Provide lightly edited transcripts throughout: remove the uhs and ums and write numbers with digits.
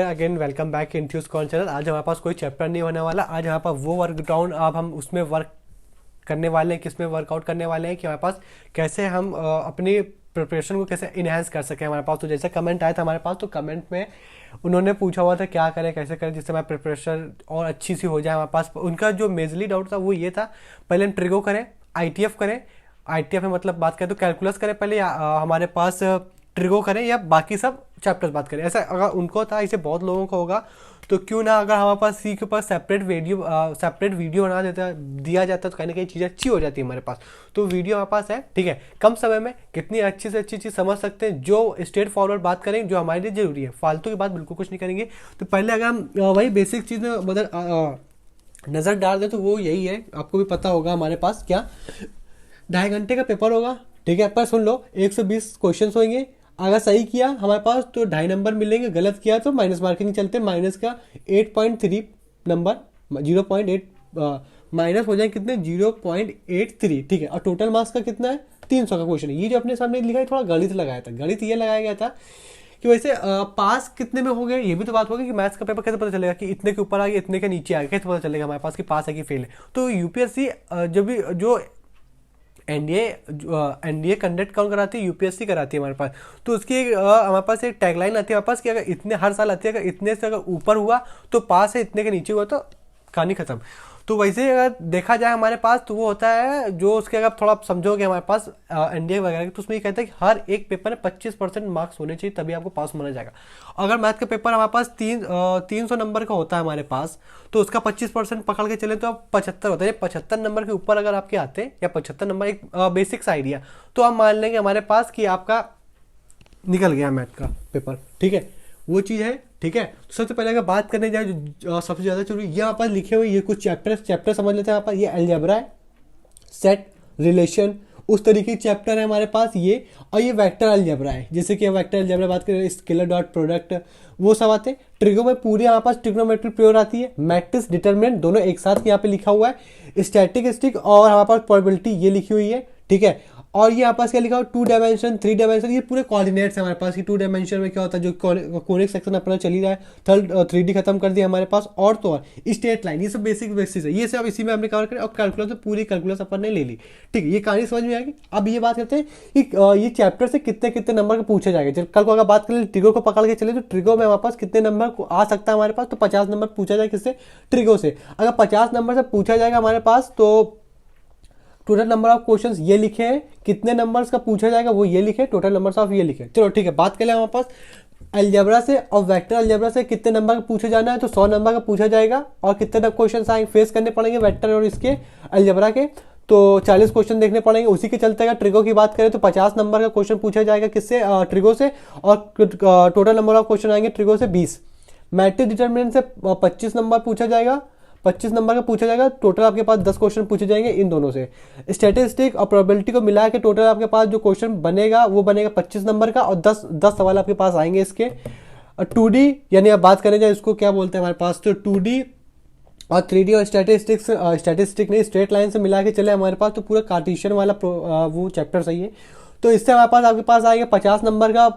Again welcome back infuse con channel. आज हमारे पास कोई चैप्टर नहीं होने वाला। आज हमारे पास वो वर्क डाउन अब हम उसमें वर्क करने वाले हैं, किसमें वर्कआउट करने वाले हैं कि हमारे पास कैसे हम अपनी प्रिपरेशन को कैसे इन्हेंस कर सकें। हमारे पास तो जैसे कमेंट आया था हमारे पास, तो कमेंट में उन्होंने पूछा हुआ था क्या करें कैसे करें जिससे हमारी प्रिपरेशन और अच्छी सी हो जाए। हमारे पास उनका जो मेजरली डाउट था वो ये था, पहले हम ट्रिगो करें, आईटीएफ करें। आईटीएफ में मतलब बात करें तो कैलकुलस करें पहले, या हमारे पास ट्रिगो करें, या बाकी सब चैप्टर्स बात करें। ऐसा अगर उनको था, इसे बहुत लोगों को होगा, तो क्यों ना अगर हमारे पास सी के ऊपर सेपरेट वीडियो बना देता दिया जाता तो कहीं ना कहीं चीज़ें अच्छी हो जाती है हमारे पास। तो वीडियो हमारे पास है, ठीक है। कम समय में कितनी अच्छी से अच्छी चीज़ समझ सकते हैं, जो स्ट्रेट फॉरवर्ड बात करेंगे जो हमारे लिए जरूरी है, फालतू की बात बिल्कुल कुछ नहीं करेंगे। तो पहले अगर हम वही बेसिक चीज़ में मतलब नज़र डाल दें तो वो यही है, आपको भी पता होगा हमारे पास क्या 2.5 घंटे का पेपर होगा, ठीक है। पर सुन लो 120 क्वेश्चन होंगे। अगर सही किया हमारे पास तो 2.5 नंबर मिलेंगे, गलत किया तो माइनस मार्किंग चलते, माइनस का 8.3 नंबर 0.8 माइनस हो जाए कितने 0.83, ठीक है। और टोटल मार्क्स का कितना है 300 का क्वेश्चन है। ये जो अपने सामने लिखा है थोड़ा गणित लगाया था, गणित ये लगाया गया था कि वैसे पास कितने में हो गए। ये भी तो बात होगी कि मैथ्स का पेपर कैसे पता चलेगा कि इतने के ऊपर आ गया इतने के नीचे आ गया, कैसे पता चलेगा हमारे पास कि पास है कि फेल है। तो यूपीएससी जो एनडीए कंडक्ट कौन कराती है, यूपीएससी कराती है हमारे पास। तो उसकी हमारे पास एक टैगलाइन आती है हमारे पास कि अगर इतने हर साल आती है, अगर इतने से अगर ऊपर हुआ तो पास है, इतने के नीचे हुआ तो कहानी खत्म। तो वैसे अगर देखा जाए हमारे पास तो वो होता है जो उसके अगर थोड़ा आप समझोगे हमारे पास एनडीए वगैरह, तो उसमें ये कहता है कि हर एक पेपर में 25% मार्क्स होने चाहिए तभी आपको पास माना जाएगा। अगर मैथ का पेपर हमारे पास 300 नंबर का होता है हमारे पास, तो उसका 25% पकड़ के चले तो आप 75 होता है। 75 नंबर के ऊपर अगर आपके आते या 75 नंबर, एक बेसिक्स आइडिया, तो आप मान लेंगे हमारे पास कि आपका निकल गया मैथ का पेपर, ठीक है। वो चीज़ है, ठीक है। तो सबसे पहले अगर बात करने जाए जो सबसे ज़्यादा जरूरी, ये यहाँ पर लिखे हुए ये कुछ चैप्टर समझ लेते हैं। यहाँ पर ये अलजेब्रा है, सेट, रिलेशन, उस तरीके के चैप्टर है हमारे पास ये। और ये वेक्टर अलजेब्रा है, जैसे कि वेक्टर अलजेब्रा बात करें स्केलर डॉट प्रोडक्ट, वो सब आते हैं। ट्रिगो में पूरी हमारे पास ट्रिग्नोमेट्री प्योर आती है, मैट्रिक्स, डिटरमिनेंट दोनों एक साथ यहाँ पे लिखा हुआ है। स्टैटिस्टिक और हमारे पास प्रोबेबिलिटी ये लिखी हुई है, ठीक है। और ये यहाँ पास क्या लिखा हुआ 2 डायमेंशन 3 डायमेंशन, ये पूरे कोऑर्डिनेट्स है हमारे पास कि 2 डायमेंशन में क्या होता है, जो कोनिक सेक्शन अपना चल ही रहा है, थर्ड 3D खत्म कर दिया हमारे पास। और तो और स्ट्रेट लाइन, ये सब बेसिक बेसिस है, ये सब इसी में हमने कवर करें। और कैलकुलस में पूरी कैलकुलस अपन ने ले ली, ठीक है। ये कहानी समझ में आएगी। अब ये बात करते हैं कि ये चैप्टर से कितने कितने नंबर का पूछा जाएगा। कल को अगर बात करें ट्रिगो को पकड़ के चले तो ट्रिगो में हमारे पास कितने नंबर आ सकता है हमारे पास, तो 50 नंबर पूछा जाए किससे, ट्रिगो से। अगर 50 नंबर से पूछा जाएगा हमारे पास तो टोटल नंबर ऑफ क्वेश्चंस ये लिखे हैं, कितने नंबर्स का पूछा जाएगा वो ये लिखे, टोटल नंबर्स ऑफ ये लिखे। चलो ठीक है, बात करें हमारे पास अलजेब्रा से और वेक्टर अलजेब्रा से कितने नंबर का पूछा जाना है, तो 100 नंबर का पूछा जाएगा। और कितने क्वेश्चन आएंगे फेस करने पड़ेंगे वेक्टर और इसके अलजेब्रा के, तो 40 क्वेश्चन देखने पड़ेंगे। उसी के चलते अगर ट्रिगो की बात करें तो 50 नंबर का क्वेश्चन पूछा जाएगा किससे, ट्रिगो से। और टोटल नंबर ऑफ क्वेश्चन आएंगे ट्रिगो से 20। मैट्रिक्स डिटरमिनेंट से 25 नंबर पूछा जाएगा, 25 नंबर का पूछा जाएगा। टोटल आपके पास 10 क्वेश्चन पूछे जाएंगे इन दोनों से। स्टैटिस्टिक और प्रोबेबिलिटी को मिला के टोटल आपके पास जो क्वेश्चन बनेगा वो बनेगा 25 नंबर का, और 10 सवाल आपके पास आएंगे इसके। 2D यानी आप बात करें जाए इसको क्या बोलते हैं हमारे पास, तो 2D और 3D और स्टैटिस्टिक नहीं, स्ट्रेट लाइन से मिला के चले हमारे पास, तो पूरा कार्टेशियन वाला वो चैप्टर सही है। तो इससे हमारे पास आपके पास आएगा 50 नंबर का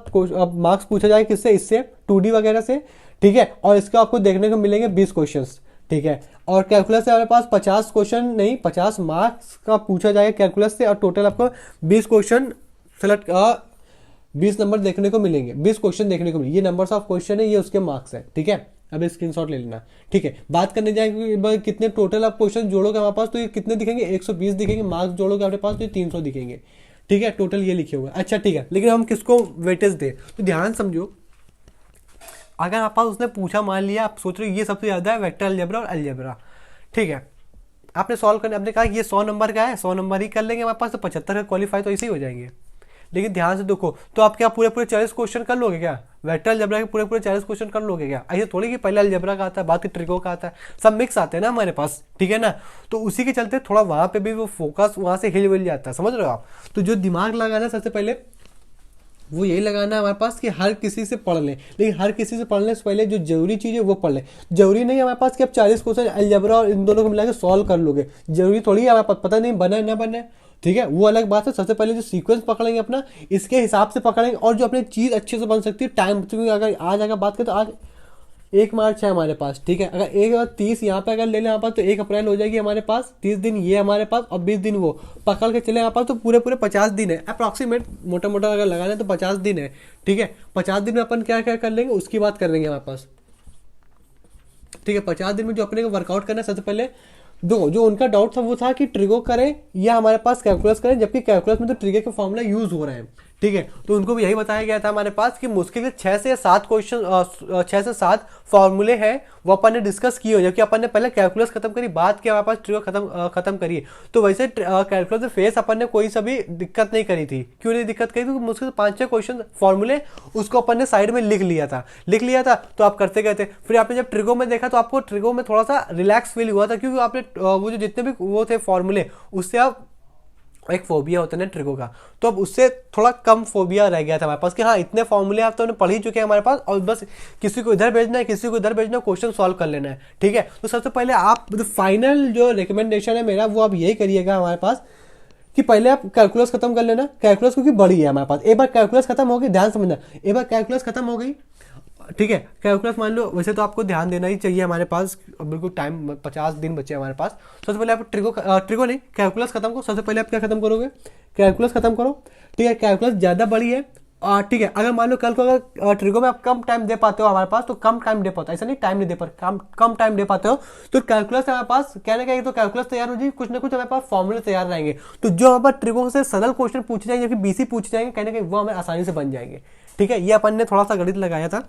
मार्क्स पूछा जाएगा किससे, इससे 2D वगैरह से, ठीक है। और इसका आपको देखने को मिलेंगे 20 क्वेश्चन, ठीक है। और कैलकुलस से हमारे पास 50 क्वेश्चन नहीं 50 मार्क्स का पूछा जाएगा कैलकुलस से, और टोटल आपको 20 क्वेश्चन सेलेक्ट 20 नंबर देखने को मिलेंगे, 20 क्वेश्चन देखने को मिलेंगे। ये नंबर्स ऑफ क्वेश्चन है, ये उसके मार्क्स है, ठीक है। अब स्क्रीनशॉट ले लेना, ठीक है। बात करने जाएंगे कितने टोटल आप क्वेश्चन जोड़ोगे हमारे पास, तो ये कितने दिखेंगे 120 दिखेंगे। मार्क्स जोड़ोगे आपके पास तो ये 300 दिखेंगे, ठीक है। टोटल ये लिखे हुए, अच्छा ठीक है। लेकिन हम किसको वेटेज दें, तो ध्यान समझो। अगर आप पास उसने पूछा, मान लिया आप सोच रहे हो ये सबसे ज़्यादा है वेक्टर अलजेब्रा और अलजेब्रा, ठीक है। आपने सॉल्व करने, आपने कहा ये 100 नंबर का है, 100 नंबर ही कर लेंगे हमारे पास, तो 75 का क्वालिफाई तो ऐसे ही हो जाएंगे। लेकिन ध्यान से देखो, तो आप क्या पूरे 40 क्वेश्चन कर लोगे क्या, वेक्टर अलजेब्रा के पूरे 40 क्वेश्चन कर लोगे क्या। ऐसे थोड़ी कि पहले अलजेब्रा का आता है बाद ट्रिगो का आता है, सब मिक्स आते हैं ना हमारे पास, ठीक है ना। तो उसी के चलते थोड़ा वहाँ पे भी वो फोकस वहाँ से हिल विल जाता है, समझ रहे हो आप। तो जो दिमाग लगाना सबसे पहले वो यही लगाना है हमारे पास कि हर किसी से पढ़ लें, लेकिन हर किसी से पढ़ने से पहले जो जरूरी चीज़ है वो पढ़ लें। जरूरी नहीं है हमारे पास कि आप 40 क्वेश्चन अलजेब्रा और इन दोनों को मिला के सॉल्व कर लोगे, जरूरी थोड़ी है हमारे पास, पता नहीं बना ना बने, ठीक है। वो अलग बात है। सबसे पहले जो सीक्वेंस पकड़ेंगे अपना, इसके हिसाब से पकड़ेंगे, और जो अपनी चीज़ अच्छे से बन सकती है टाइम, अगर आज बात करें तो आज 1 मार्च है हमारे पास, ठीक है। अगर 1 और 30 यहाँ पे अगर ले लें हमारे पास तो 1 अप्रैल हो जाएगी हमारे पास, 30 दिन ये हमारे पास और 20 दिन वो, पकड़ के चले हमारे पास तो पूरे पूरे 50 दिन है अप्रॉक्सीमेट, मोटा मोटा अगर लगाना है तो 50 दिन है, ठीक है। 50 दिन में अपन क्या क्या कर लेंगे उसकी बात कर लेंगे हमारे पास, ठीक है। 50 दिन में जो अपने को वर्कआउट करना है, सबसे पहले जो उनका डाउट था वो था कि ट्रिगो करें या हमारे पास कैलकुलस करें, जबकि कैलकुलस में तो ट्रिगो के फॉर्मूला यूज हो रहे हैं, ठीक है। तो उनको भी यही बताया गया था हमारे पास कि मुश्किल से 6 से 7 क्वेश्चन, 6 से 7 फॉर्मूले हैं वो अपन ने डिस्कस किए हो, जबकि अपन ने पहले कैलकुलस खत्म करी, बात की हमारे पास ट्रिगो खत्म करिए। तो वैसे कैलकुलस में फेस अपन ने कोई सा भी दिक्कत नहीं करी थी। क्यों नहीं दिक्कत करी? क्योंकि मुश्किल से 5-6 क्वेश्चन फॉर्मूले उसको अपन ने साइड में लिख लिया था तो आप करते गए थे। फिर आपने जब ट्रिगो में देखा तो आपको ट्रिगो में थोड़ा सा रिलैक्स फील हुआ था, क्योंकि आपने वो जो जितने भी वो थे फॉर्मूले उससे आप एक फोबिया होता है ना ट्रिगो का, तो अब उससे थोड़ा कम फोबिया रह गया था हमारे पास कि हाँ इतने फॉर्मूले आप तो पढ़ ही चुके हैं हमारे पास, और बस किसी को इधर भेजना है किसी को इधर भेजना है, क्वेश्चन सॉल्व कर लेना है, ठीक है। तो सबसे पहले आप फाइनल जो रिकमेंडेशन है मेरा वो आप यही करिएगा हमारे पास कि पहले आप कैलकुलस खत्म कर लेना। कैलकुलस क्योंकि बड़ी है हमारे पास, एक बार कैलकुलस खत्म हो गई, ध्यान समझना, एक बार कैलकुलस खत्म हो गई, ठीक है। कैलकुलस मान लो, वैसे तो आपको ध्यान देना ही चाहिए, हमारे पास बिल्कुल टाइम 50 दिन बचे हमारे पास। सबसे पहले आप ट्रिगो नहीं कैलकुलस खत्म करो। सबसे पहले आप क्या खत्म करोगे? कैलकुलस खत्म करो, ठीक है। कैलकुलस ज़्यादा बड़ी है, ठीक है। अगर मान लो कल को अगर ट्रिगो में आप कम टाइम दे पाते हो हमारे पास तो कम टाइम दे पाते हो, ऐसा नहीं टाइम नहीं दे पाते, कम टाइम दे पाते हो तो कैलकुलस हमारे पास कहने का तो कैलकुलस तैयार हो जाएगी, कुछ ना कुछ हमारे पास फॉर्मूले तैयार रहेंगे, तो जो हमारे पास ट्रिगो से सरल क्वेश्चन पूछे जाएंगे, जबकि बीसी पूछे जाएंगे कहने का वो हमें आसानी से बन जाएंगे, ठीक है। ये अपन ने थोड़ा सा गणित लगाया था,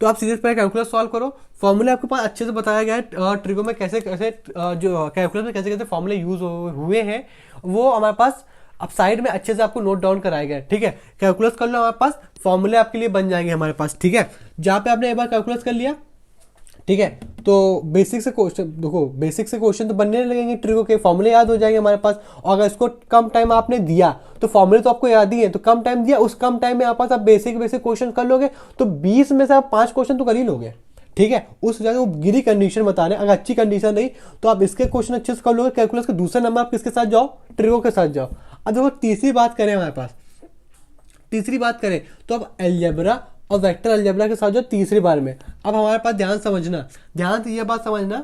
तो आप सीधे पहले कैलकुलस सॉल्व करो। फॉर्मूले आपके पास अच्छे से बताया गया है ट्रिगो में कैसे कैसे जो कैलकुलस में कैसे कैसे फॉर्मूले यूज हुए हैं वो हमारे पास अब साइड में अच्छे से आपको नोट डाउन कराया गया है, ठीक है। कैलकुलस कर लो, हमारे पास फॉर्मूले आपके लिए बन जाएंगे हमारे पास, ठीक है। जहाँ पे आपने एक बार कैलकुलस कर लिया, ठीक है, तो बेसिक से क्वेश्चन देखो, बेसिक से क्वेश्चन तो बनने लगेंगे, ट्रिगो के फॉर्मूले याद हो जाएंगे हमारे पास। और अगर इसको कम टाइम आपने दिया तो फॉर्मूले तो आपको याद ही है, तो कम टाइम दिया, उस कम टाइम में आप पास आप बेसिक क्वेश्चन कर लोगे तो 20 में से आप 5 क्वेश्चन तो कर ही लोगे, ठीक है। उस जगह वो गिरी कंडीशन बता रहे हैं, अगर अच्छी कंडीशन नहीं तो आप इसके क्वेश्चन अच्छे से कर लोगे। कैलकुलस के दूसरे नंबर आप किसके साथ जाओ? ट्रिगो के साथ जाओ। अब देखो तीसरी बात करें हमारे पास, तीसरी बात करें तो अब अलजेब्रा और वेक्टर अलजेब्रा के साथ जो तीसरी बार में, अब हमारे पास ध्यान समझना, ध्यान से ये बात समझना।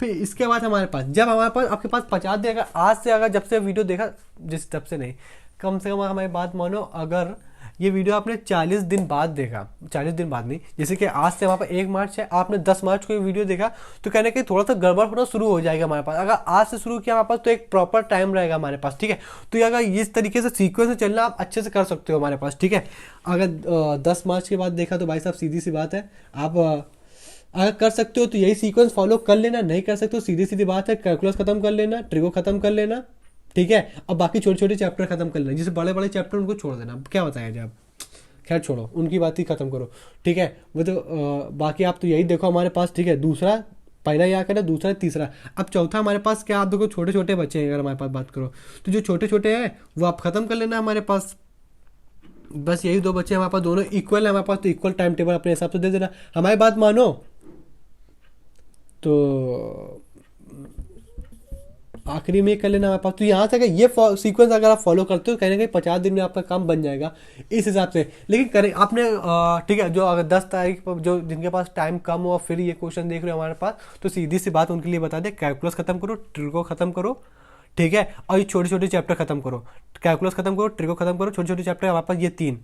फिर इसके बाद हमारे पास जब हमारे पास आपके पास 50 दिन, अगर आज से अगर जब से वीडियो देखा, जिस तब से नहीं, कम से कम हमारी बात मानो, अगर ये वीडियो आपने 40 दिन बाद देखा, 40 दिन बाद नहीं, जैसे कि आज से हमारे पास 1 मार्च है, आपने 10 मार्च को ये वीडियो देखा तो कहने के थोड़ा सा गड़बड़ होना शुरू हो जाएगा हमारे पास। अगर आज से शुरू किया हमारे पास तो एक प्रॉपर टाइम रहेगा हमारे पास, ठीक है। तो अगर इस तरीके से सीक्वेंस से चलना आप अच्छे से कर सकते हो हमारे पास, ठीक है। अगर 10 मार्च के बाद देखा तो भाई साहब सीधी सी बात है, आप अगर कर सकते हो तो यही सीक्वेंस फॉलो कर लेना, नहीं कर सकते हो सीधी सीधी बात है कैलकुलस खत्म कर लेना, ट्रिगो खत्म कर लेना, ठीक है। अब बाकी छोटे छोटे चैप्टर खत्म कर लेना, जैसे बड़े बड़े चैप्टर उनको छोड़ देना, क्या बताया जाए, खैर छोड़ो, उनकी बात ही खत्म करो, ठीक है। वो तो बाकी आप तो यही देखो हमारे पास, ठीक है। दूसरा, पहला यहाँ करें, दूसरा तीसरा, अब चौथा हमारे पास क्या, आप देखो छोटे छोटे बच्चे हैं, अगर हमारे पास बात करो तो जो छोटे छोटे हैं वो आप खत्म कर लेना हमारे पास। बस यही 2 बच्चे हमारे पास, दोनों इक्वल है हमारे पास, तो इक्वल टाइम टेबल अपने हिसाब से दे देना, हमारी बात मानो। तो आखिरी में कर लेना हमारे पास। तो यहाँ से अगर ये सीक्वेंस अगर आप फॉलो करते हो कहने के 50 दिन में आपका काम बन जाएगा इस हिसाब से। लेकिन करें आपने, ठीक है, जो अगर 10 तारीख पर जो जिनके पास टाइम कम हो फिर ये क्वेश्चन देख रहे हो हमारे पास, तो सीधी सी बात उनके लिए बता दें, कैलकुलस खत्म करो, ट्रिगो खत्म करो, ठीक है। और ये छोटे छोटे चैप्टर खत्म करो, कैलकुलस खत्म करो, ट्रिगो खत्म करो, छोटे छोटे चैप्टर हमारे पास ये 3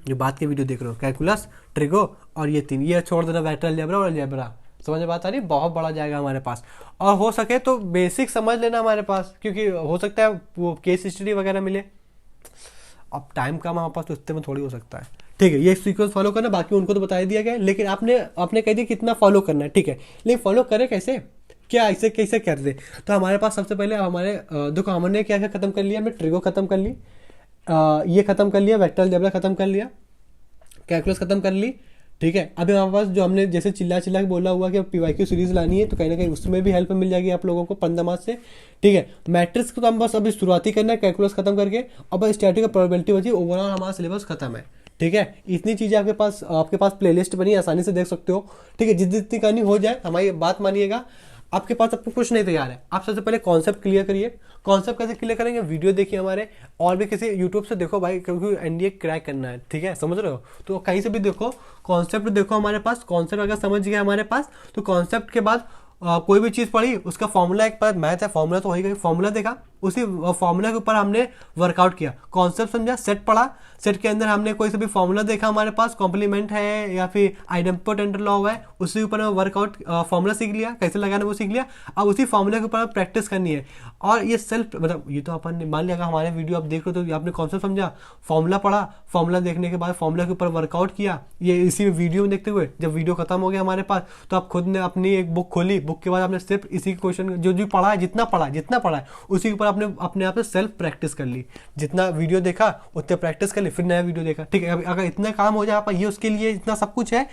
जो बात के वीडियो देख रहे हो, कैलकुलस, ट्रिगो और ये 3, ये छोड़ देना, वेक्टर अलजेब्रा और अलजेब्रा। समझ में बात आ रही? बहुत बड़ा जाएगा हमारे पास। और हो सके तो बेसिक समझ लेना हमारे पास, क्योंकि हो सकता है वो केस हिस्ट्री वगैरह मिले, अब टाइम कम हमारे पास तो इतने में थोड़ी हो सकता है, ठीक है। ये सीक्वेंस फॉलो करना, बाकी उनको तो बता दिया गया, लेकिन आपने कह दिया कितना फॉलो करना है, ठीक है। लेकिन फॉलो करें कैसे, क्या ऐसे कैसे कर दे? तो हमारे पास सबसे पहले हमारे देखो हमने क्या क्या खत्म कर लिया, हमने ट्रिगो खत्म कर ली, ये खत्म कर लिया, वेक्टर अलजेब्रा खत्म कर लिया, कैलकुलस खत्म कर ली, ठीक है। अभी हमारे पास जो हमने जैसे चिल्ला के बोला हुआ कि पीवाईक्यू सीरीज लानी है, तो कहीं ना कहीं उसमें भी हेल्प मिल जाएगी आप लोगों को 15 मार्च से, ठीक है। मैट्रिक्स को तो हम बस अभी शुरुआती करना है कैलकुलस खत्म करके, और बस स्टैटिक प्रोबेबिलिटी बची, ओवरऑल हमारा सिलेबस खत्म है, ठीक है। इतनी चीज़ें आपके पास प्लेलिस्ट बनी, आसानी से देख सकते हो, ठीक है। जितनी करनी हो जाए, हमारी बात मानिएगा। आपके पास आपको कुछ नहीं तैयार है, आप सबसे पहले कॉन्सेप्ट क्लियर करिए। कॉन्सेप्ट कैसे क्लियर करेंगे, वीडियो देखिए हमारे, और भी किसी यूट्यूब से देखो भाई, क्योंकि एनडीए क्रैक करना है, ठीक है, समझ रहे हो, तो कहीं से भी देखो, कॉन्सेप्ट देखो हमारे पास। कॉन्सेप्ट अगर समझ गया हमारे पास, तो कॉन्सेप्ट के बाद कोई भी चीज़ पढ़ी, उसका फॉर्मूला, एक बार मैथ है, फॉर्मूला तो वही, फॉर्मूला देखा, उसी फॉर्मूला के ऊपर हमने वर्कआउट किया। कॉन्सेप्ट समझा, सेट पढ़ा, सेट के अंदर हमने कोई से भी फॉर्मूला देखा हमारे पास, कॉम्प्लीमेंट है या फिर आइडेम्पोटेंट लॉ है, उसी के ऊपर वर्कआउट फॉर्मूला सीख लिया, कैसे लगाना वो सीख लिया। अब उसी फॉर्मूला के ऊपर प्रैक्टिस करनी है। और ये सेल्फ, मतलब ये तो अपन ने मान लिया, अगर हमारे वीडियो आप देख रहे हो तो आपने कॉन्सेप्ट समझा, फॉर्मूला पढ़ा, फॉर्मूला देखने के बाद फॉर्मूला के ऊपर वर्कआउट किया, ये इसी वीडियो में देखते हुए। जब वीडियो खत्म हो गया हमारे पास, तो आप खुद ने अपनी एक बुक खोली, बुक के बाद आपने सिर्फ इसी क्वेश्चन जो जो पढ़ा है, जितना पढ़ा है उसी के ऊपर आपने अपने आप से सेल्फ प्रैक्टिस कर ली। जितना वीडियो देखा उतने प्रैक्टिस कर ली, फिर नया वीडियो देखा, ठीक है। अगर इतना काम हो जाए आप, ये उसके लिए इतना सब कुछ है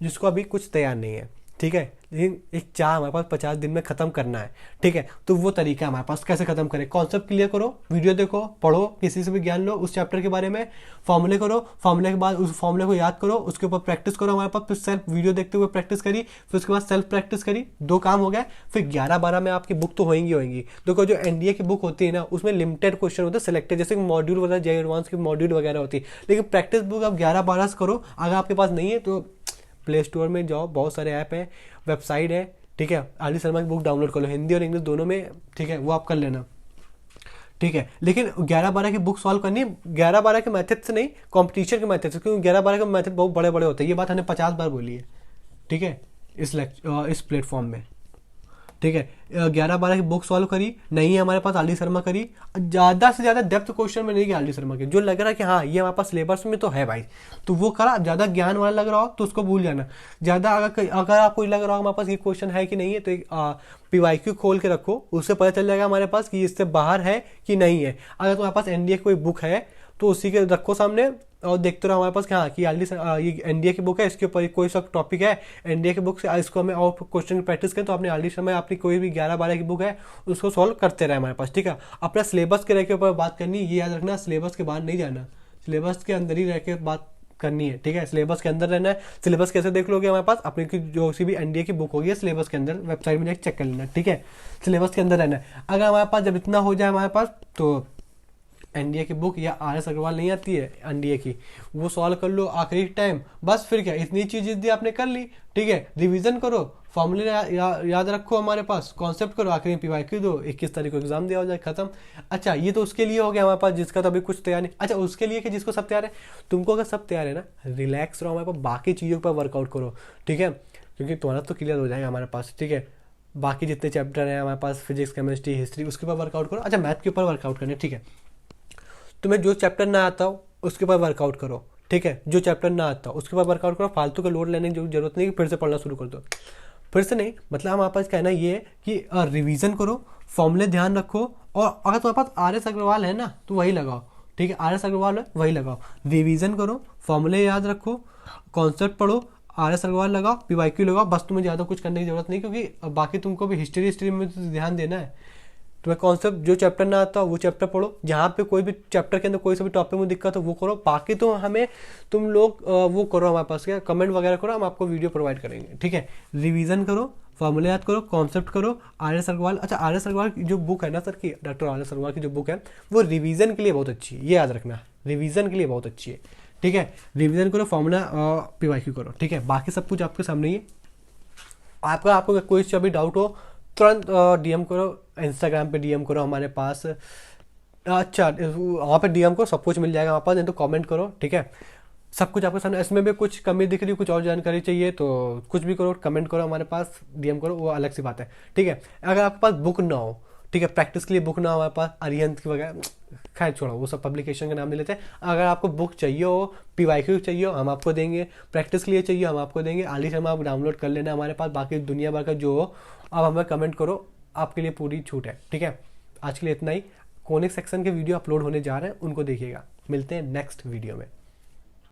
जिसको अभी कुछ तैयार नहीं है, ठीक है। लेकिन एक चाह हमारे पास 50 दिन में खत्म करना है, ठीक है। तो वो तरीका हमारे पास, कैसे खत्म करें, कॉन्सेप्ट क्लियर करो, वीडियो देखो, पढ़ो, किसी से भी ज्ञान लो उस चैप्टर के बारे में, फॉर्मूले करो, फॉर्मूले के बाद उस फॉर्मूले को याद करो, उसके ऊपर प्रैक्टिस करो हमारे पास, फिर सेल्फ वीडियो देखते हुए प्रैक्टिस करी, फिर उसके बाद सेल्फ प्रैक्टिस करी, 2 काम हो गए। फिर 11-12 में आपकी बुक तो होंगी। देखो जो एनडीए की बुक होती है ना, उसमें लिमिटेड क्वेश्चन होते हैं, सिलेक्टेड, जैसे मॉड्यूल वगैरह, जे एडवांस की मॉड्यूल वगैरह होती है। लेकिन प्रैक्टिस बुक आप 11-12 करो। अगर आपके पास नहीं है तो प्ले स्टोर में जाओ, बहुत सारे ऐप हैं, वेबसाइट है, ठीक है, आर डी शर्मा की बुक डाउनलोड कर लो, हिंदी और इंग्लिश दोनों में, ठीक है, वो आप कर लेना, ठीक है। लेकिन 11-12 की बुक सॉल्व करनी है, 11-12 के मेथड से नहीं, कंपटीशन के मेथड से, क्योंकि 11-12 के मेथड बहुत बड़े बड़े होते हैं। ये बात हमने 50 बार बोली है, ठीक है, इस प्लेटफॉर्म में, ठीक है। 11-12 की बुक सॉल्व करी, नहीं है हमारे पास, आर डी शर्मा करी। ज़्यादा से ज़्यादा डेप्थ क्वेश्चन में नहीं किया आर डी शर्मा के, जो लग रहा है कि हाँ ये हमारे पास सिलेबस में तो है भाई, तो वो करा। ज़्यादा ज्ञान वाला लग रहा हो तो उसको भूल जाना। ज़्यादा अगर आपको लग रहा हो हमारे पास ये क्वेश्चन है कि नहीं है, तो एक PYQ खोल के रखो, उससे पता चल जाएगा हमारे पास कि इससे बाहर है कि नहीं है। अगर तुम्हारे पास एनडीए की कोई बुक है तो उसी के रखो सामने और देखते रहो हमारे पास कि हाँ कि ये एनडीए की बुक है, इसके ऊपर कोई सा टॉपिक है एनडीए की बुक से, इसको हमें और क्वेश्चन की प्रैक्टिस करें। तो आपने आर डी शर्मा अपनी कोई भी 11-12 की बुक है उसको सॉल्व करते रहे हमारे पास, ठीक है। अपना सिलेबस के रह के ऊपर बात करनी, ये याद रखना, सिलेबस के बाहर नहीं जाना, सिलेबस के अंदर ही रह के बात करनी है, ठीक है। सिलेबस के अंदर रहना है। सिलेबस कैसे देख लोगे हमारे पास, अपनी की जो सी भी एनडीए की बुक होगी सिलेबस के अंदर, वेबसाइट में चेक कर लेना, ठीक है। सिलेबस के अंदर रहना है। अगर हमारे पास जब इतना हो जाए हमारे पास, तो एनडीए की बुक या RS अग्रवाल नहीं आती है एनडीए की, वो सॉल्व कर लो आखिरी टाइम, बस। फिर क्या, इतनी चीज़ आपने कर ली, ठीक है। रिवीजन करो, फॉर्मूले याद रखो हमारे पास, कॉन्सेप्ट करो, आखिरी में PYQ दो, 21 तारीख को एग्जाम दिया हो जाए, खत्म। अच्छा, ये तो उसके लिए हो गया हमारे पास जिसका तो अभी कुछ तैयार नहीं। अच्छा, उसके लिए कि जिसको सब तैयार है, तुमको अगर सब तैयार है ना, रिलैक्स रहो हमारे पास, बाकी चीज़ों पर वर्कआउट करो, ठीक है, क्योंकि तुम्हारा तो क्लियर हो जाएगा हमारे पास, ठीक है। बाकी जितने चैप्टर हैं हमारे पास, फिजिक्स, केमिस्ट्री, हिस्ट्री, उसके ऊपर वर्कआउट करो। अच्छा, मैथ के ऊपर वर्कआउट करने, ठीक है। तुम्हें जो चैप्टर ना आता हो उसके ऊपर वर्कआउट करो, ठीक है। जो चैप्टर ना आता हो उसके ऊपर वर्कआउट करो, फालतू का लोड लेने की जरूरत नहीं कि फिर से पढ़ना शुरू कर दो। फिर से नहीं, मतलब हमारे पास कहना ये है कि रिवीजन करो, फॉर्मूले ध्यान रखो, और अगर तुम्हारे पास RS अग्रवाल है ना तो वही लगाओ, ठीक है। RS अग्रवाल है वही लगाओ, रिवीजन करो, फॉर्मूले याद रखो, कॉन्सेप्ट पढ़ो, RS अग्रवाल लगाओ, PYQ लगाओ, बस। तुम्हें ज़्यादा कुछ करने की जरूरत नहीं, क्योंकि बाकी तुमको भी हिस्ट्री में तो ध्यान देना है। तुम्हें कॉन्सेप्ट, जो चैप्टर ना आता वो चैप्टर पढ़ो, जहाँ पे कोई भी चैप्टर के अंदर कोई सा भी टॉपिक में दिक्कत हो वो करो। बाकी तो हमें तुम लोग वो करो, हमारे पास क्या कमेंट वगैरह करो, हम आपको वीडियो प्रोवाइड करेंगे, ठीक है। रिवीजन करो, फॉर्मूला याद करो, कॉन्सेप्ट करो, RS अग्रवाल। अच्छा, RS अग्रवाल की जो बुक है ना सर की, डॉक्टर RS अग्रवाल की जो बुक है वो रिवीजन के लिए बहुत अच्छी है, ये याद रखना, रिवीजन के लिए बहुत अच्छी है, ठीक है। रिवीजन करो, फॉर्मूला PYQ करो, ठीक है। बाकी सब कुछ आपके सामने ही है। आपको कोई सा भी डाउट हो तुरंत DM करो, इंस्टाग्राम पे DM करो हमारे पास। अच्छा, वहाँ पे DM करो, सब कुछ मिल जाएगा हमारे पास, नहीं तो कमेंट करो, ठीक है। सब कुछ आपके सामने। इसमें भी कुछ कमी दिख रही है, कुछ और जानकारी चाहिए तो कुछ भी करो, कमेंट करो हमारे पास, DM करो, वो अलग सी बात है, ठीक है। अगर आपके पास बुक ना हो, ठीक है, प्रैक्टिस के लिए बुक ना हो हमारे पास, अरिहंत की वगैरह, खैर छोड़ो, वो सब पब्लिकेशन के नाम नहीं लेते। अगर आपको बुक चाहिए हो, PYQ चाहिए हो, हम आपको देंगे। प्रैक्टिस के लिए चाहिए, हम आपको देंगे। आर डी शर्मा आप डाउनलोड कर लेना हमारे पास। बाकी दुनिया भर का जो हो आप हमें कमेंट करो, आपके लिए पूरी छूट है, ठीक है। आज के लिए इतना ही। कोनिक सेक्शन के वीडियो अपलोड होने जा रहे हैं, उनको देखिएगा। मिलते हैं नेक्स्ट वीडियो में।